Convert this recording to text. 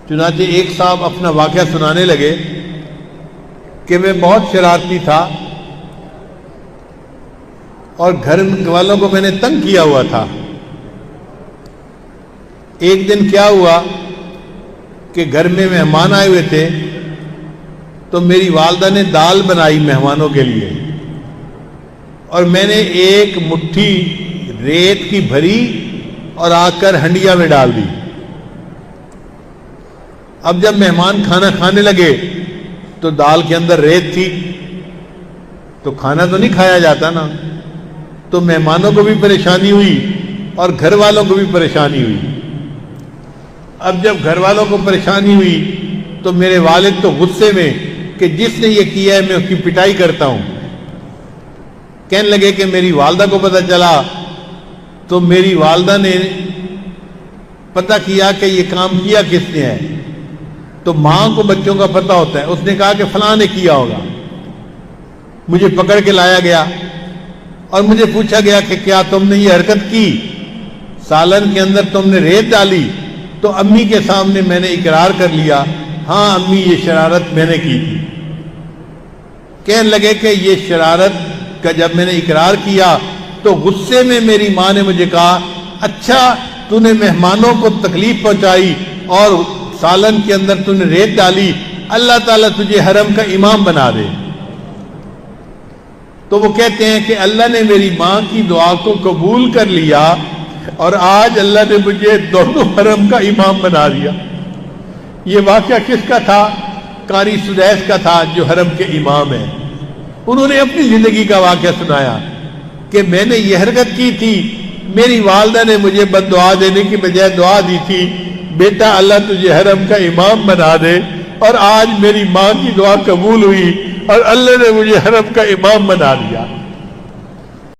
چنانچہ ایک صاحب اپنا واقعہ سنانے لگے کہ میں بہت شرارتی تھا اور گھر والوں کو میں نے تنگ کیا ہوا تھا۔ ایک دن کیا ہوا کہ گھر میں مہمان آئے ہوئے تھے، تو میری والدہ نے دال بنائی مہمانوں کے لیے، اور میں نے ایک مٹھی ریت کی بھری اور آ کر ہنڈیا میں ڈال دی۔ اب جب مہمان کھانا کھانے لگے تو دال کے اندر ریت تھی، تو کھانا تو نہیں کھایا جاتا نا، تو مہمانوں کو بھی پریشانی ہوئی اور گھر والوں کو بھی پریشانی ہوئی۔ اب جب گھر والوں کو پریشانی ہوئی تو میرے والد تو غصے میں کہ جس نے یہ کیا ہے میں اس کی پٹائی کرتا ہوں۔ کہنے لگے کہ میری والدہ کو پتہ چلا، تو میری والدہ نے پتہ کیا کہ یہ کام کیا کس نے ہے، تو ماں کو بچوں کا پتہ ہوتا ہے، اس نے کہا کہ فلاں نے کیا ہوگا۔ مجھے پکڑ کے لایا گیا اور مجھے پوچھا گیا کہ کیا تم نے یہ حرکت کی، سالن کے اندر تم نے ریت ڈالی؟ تو امی کے سامنے میں نے اقرار کر لیا، ہاں امی یہ شرارت میں نے کی تھی۔ کہنے لگے کہ یہ شرارت کا جب میں نے اقرار کیا تو غصے میں میری ماں نے مجھے کہا، اچھا تو نے مہمانوں کو تکلیف پہنچائی اور سالن کے اندر تو نے ریت ڈالی، اللہ تعالیٰ تجھے حرم کا امام بنا دے۔ تو وہ کہتے ہیں کہ اللہ نے میری ماں کی دعا کو قبول کر لیا اور آج اللہ نے مجھے دونوں حرم کا امام بنا دیا۔ یہ واقعہ کس کا تھا؟ قاری سدیس کا تھا جو حرم کے امام ہیں۔ انہوں نے اپنی زندگی کا واقعہ سنایا کہ میں نے یہ حرکت کی تھی، میری والدہ نے مجھے بد دعا دینے کی بجائے دعا دی تھی، بیٹا اللہ تجھے حرم کا امام بنا دے، اور آج میری ماں کی دعا قبول ہوئی اور اللہ نے مجھے حرم کا امام بنا دیا۔